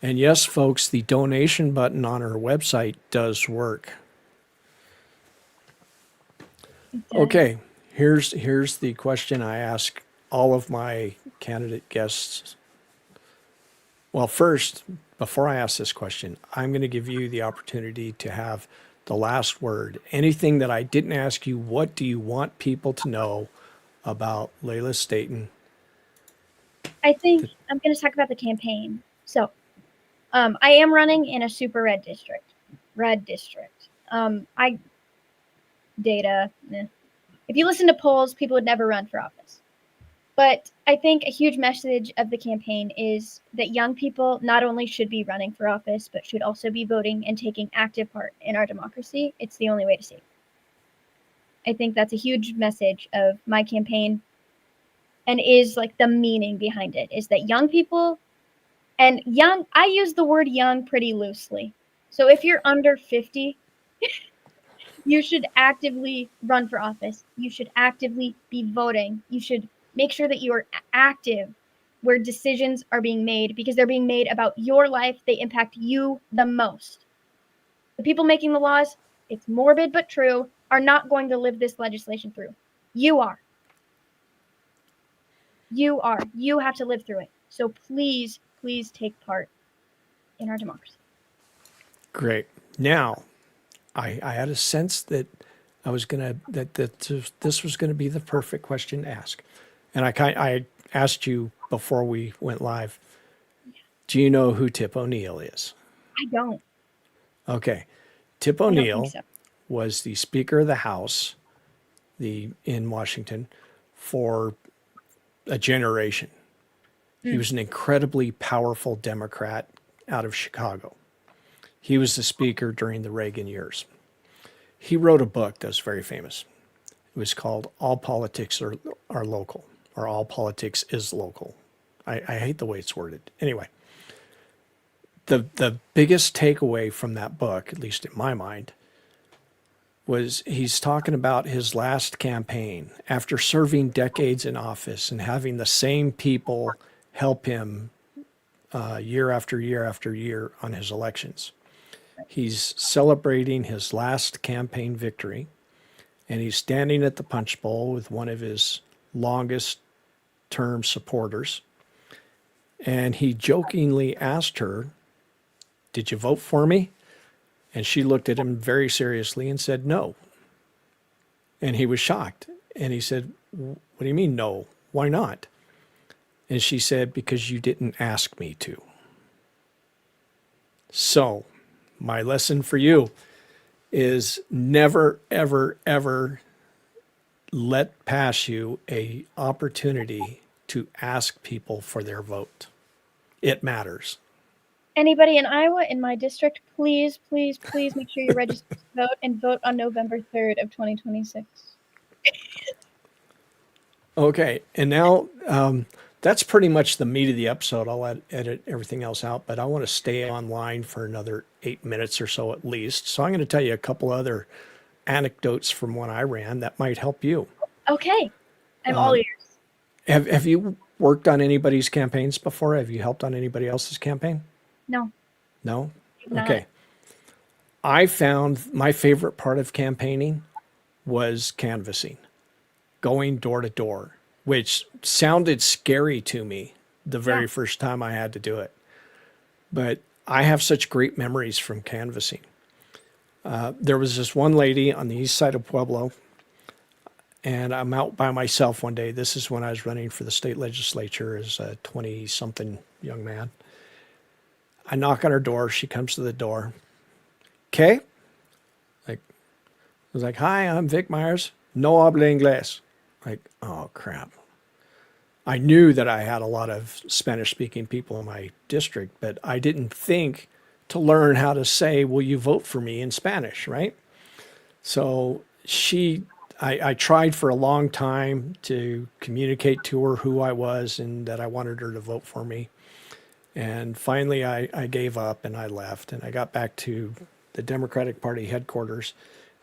A: And yes, folks, the donation button on our website does work. Okay, here's the question I ask all of my candidate guests. Well, first, before I ask this question, I'm going to give you the opportunity to have the last word. Anything that I didn't ask you, what do you want people to know about Leila Staton?
B: I think I'm going to talk about the campaign. So, I am running in a super red district. If you listen to polls, people would never run for office. But I think a huge message of the campaign is that young people not only should be running for office, but should also be voting and taking active part in our democracy. It's the only way to save it. I think that's a huge message of my campaign. and is like the meaning behind it, is that young people, and young, I use the word young pretty loosely. So if you're under 50, you should actively run for office. You should actively be voting. You should make sure that you are active where decisions are being made, because they're being made about your life. They impact you the most. The people making the laws, it's morbid but true, are not going to live this legislation through. You are. You are. You have to live through it. So please, please take part in our democracy.
A: Great. Now, I had a sense that I was gonna that this was gonna be the perfect question to ask, and I asked you before we went live. Do you know who Tip O'Neill is?
B: I don't.
A: Okay, Tip
B: I don't think
A: O'Neill
B: so.
A: was the Speaker of the House, in Washington, for a generation. He was an incredibly powerful Democrat out of Chicago. He was the Speaker during the Reagan years. He wrote a book that was very famous. It was called All Politics Are Local, or All Politics is Local. I hate the way it's worded. Anyway, the biggest takeaway from that book, at least in my mind, was he's talking about his last campaign after serving decades in office and having the same people help him year after year after year on his elections. He's celebrating his last campaign victory, and he's standing at the punch bowl with one of his longest term supporters. And he jokingly asked her, "Did you vote for me?" And she looked at him very seriously and said, "No." And he was shocked. And he said, "What do you mean, no? Why not?" And she said, "Because you didn't ask me to." So, my lesson for you is never, ever, ever let pass you a opportunity to ask people for their vote. It matters.
B: Anybody in Iowa, in my district, please, please, please make sure you register to vote and vote on November 3rd of 2026.
A: Okay, and now that's pretty much the meat of the episode. I'll edit everything else out, but I want to stay online for another 8 minutes or so at least. So I'm going to tell you a couple other anecdotes from when I ran that might help you.
B: Okay, I'm all ears.
A: Have you worked on anybody's campaigns before? Have you helped on anybody else's campaign?
B: No,
A: No?
B: not.
A: Okay. I found my favorite part of campaigning was canvassing, going door to door, which sounded scary to me the very first time I had to do it. But I have such great memories from canvassing. There was this one lady on the east side of Pueblo, and I'm out by myself one day. This is when I was running for the state legislature as a 20-something young man. I knock on her door. She comes to the door. Okay. I was like, "Hi, I'm Vic Myers. No habla inglés." Like, oh, crap. I knew that I had a lot of Spanish-speaking people in my district, but I didn't think to learn how to say, "Will you vote for me?" in Spanish, right? So I tried for a long time to communicate to her who I was and that I wanted her to vote for me. And finally, I gave up and I left. And I got back to the Democratic Party headquarters,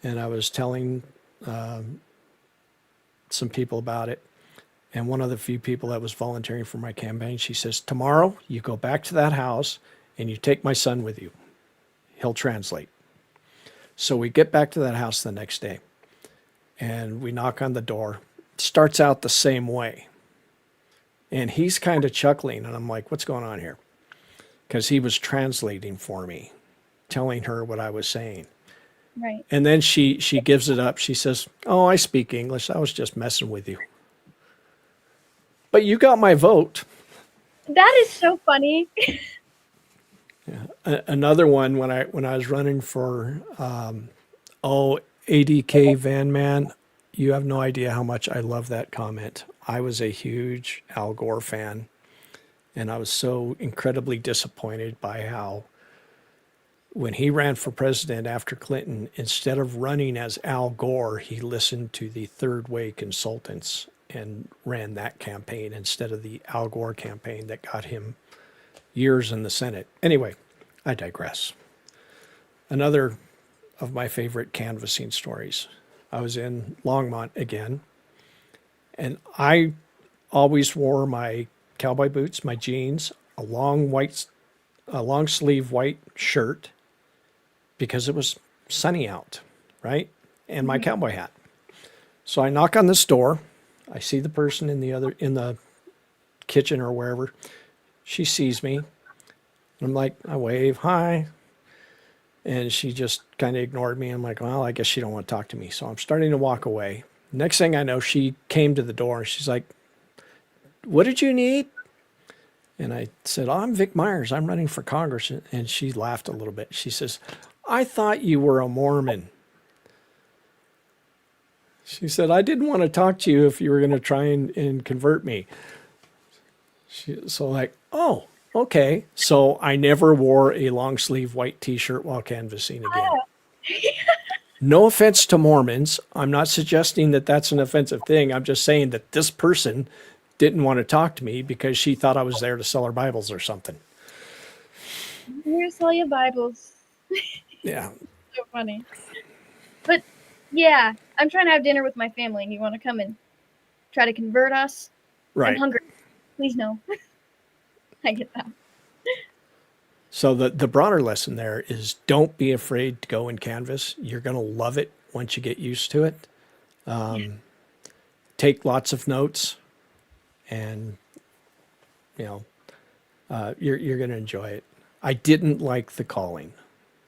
A: and I was telling some people about it. And one of the few people that was volunteering for my campaign, she says, "Tomorrow, you go back to that house and you take my son with you. He'll translate." So we get back to that house the next day, and we knock on the door. It starts out the same way. And he's kind of chuckling, and I'm like, "What's going on here?" Because he was translating for me, telling her what I was saying.
B: Right.
A: And then she gives it up. She says, "Oh, I speak English. I was just messing with you. But you got my vote."
B: That is so funny.
A: Another one when I was running for ADK Van Man, you have no idea how much I love that comment. I was a huge Al Gore fan, and I was so incredibly disappointed by how when he ran for president after Clinton, instead of running as Al Gore, he listened to the third way consultants and ran that campaign instead of the Al Gore campaign that got him years in the Senate. Anyway, I digress. Another of my favorite canvassing stories. I was in Longmont again, and I always wore my cowboy boots, my jeans, a long sleeve white shirt because it was sunny out, right? And my cowboy hat. So I knock on this door. I see the person in the kitchen or wherever. She sees me. I'm like, I wave, hi. And she just kind of ignored me. I'm like, well, I guess she don't want to talk to me. So I'm starting to walk away. Next thing I know, she came to the door and she's like, what did you need? And I said, oh, I'm Vic Myers. I'm running for Congress. And she laughed a little bit. She says, I thought you were a Mormon. She said, I didn't want to talk to you if you were going to try and convert me. So like, oh, okay. So I never wore a long sleeve white t-shirt while canvassing again. No offense to Mormons. I'm not suggesting that that's an offensive thing. I'm just saying that this person didn't want to talk to me because she thought I was there to sell her Bibles or something.
B: I'm here to sell you Bibles.
A: Yeah.
B: So funny. But yeah, I'm trying to have dinner with my family and you want to come and try to convert us?
A: Right.
B: I'm hungry. Please no. I get that.
A: So the broader lesson there is don't be afraid to go and canvass. You're going to love it once you get used to it. Take lots of notes and, you're going to enjoy it. I didn't like the calling.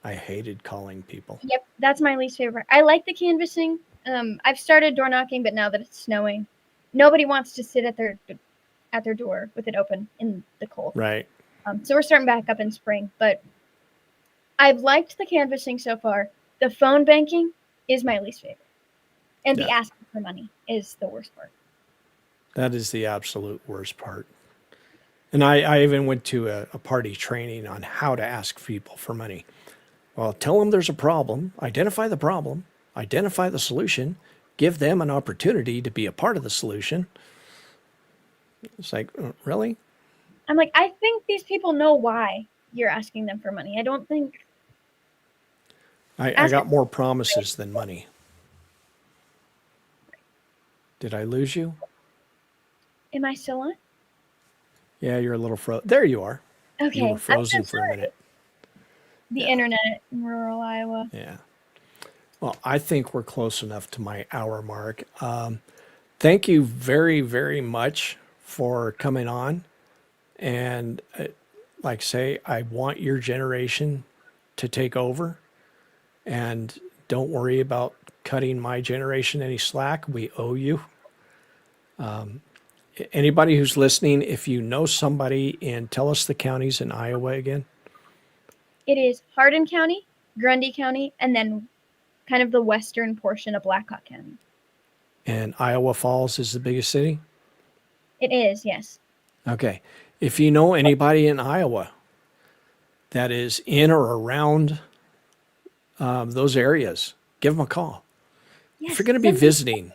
A: I hated calling people.
B: Yep, that's my least favorite. I like the canvassing. I've started door knocking, but now that it's snowing, nobody wants to sit at their door with it open in the cold.
A: Right.
B: So we're starting back up in spring, but I've liked the canvassing so far. The phone banking is my least favorite. And the asking for money is the worst part.
A: That is the absolute worst part. And I even went to a party training on how to ask people for money. Well, tell them there's a problem, identify the solution, give them an opportunity to be a part of the solution. It's like, really?
B: I'm like, I think these people know why you're asking them for money. I don't think...
A: I got more promises than money. Did I lose you?
B: Am I still on?
A: Yeah, you're a little frozen. There you are.
B: Okay.
A: You were frozen for a minute.
B: The internet in rural Iowa.
A: Yeah. Well, I think we're close enough to my hour mark. Thank you very, very much for coming on. And like I say, I want your generation to take over. And don't worry about cutting my generation any slack. We owe you. Anybody who's listening, if you know somebody, and tell us the counties in Iowa again.
B: It is Hardin County, Grundy County, and then kind of the western portion of Blackhawk County. And
A: Iowa Falls is the biggest city?
B: It is, yes.
A: Okay. If you know anybody in Iowa that is in or around those areas, give them a call.
B: Yes,
A: if you're going to be visiting,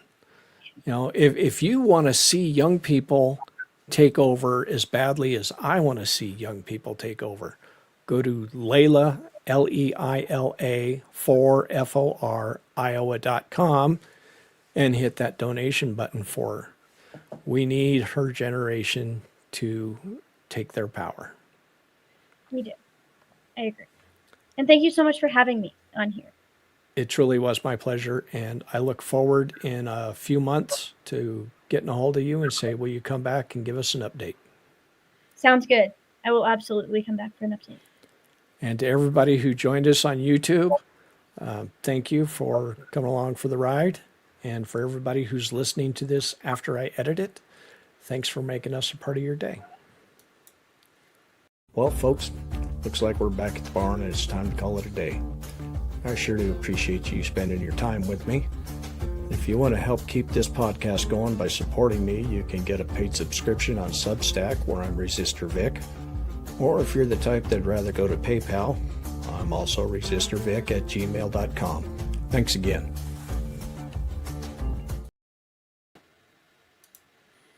A: if you want to see young people take over as badly as I want to see young people take over, go to Leila, Leila, 4FOR, Iowa.com and hit that donation button for her. We need her generation to take their power.
B: We do. I agree. And thank you so much for having me on here.
A: It truly was my pleasure, and I look forward in a few months to getting a hold of you and say, will you come back and give us an update?
B: Sounds good. I will absolutely come back for an update.
A: And to everybody who joined us on YouTube, thank you for coming along for the ride. And for everybody who's listening to this after I edit it, thanks for making us a part of your day. Well, folks, looks like we're back at the barn and it's time to call it a day. I sure do appreciate you spending your time with me. If you want to help keep this podcast going by supporting me, you can get a paid subscription on Substack, where I'm Resistor Vic. Or if you're the type that'd rather go to PayPal, I'm also resistorvic@gmail.com. Thanks again.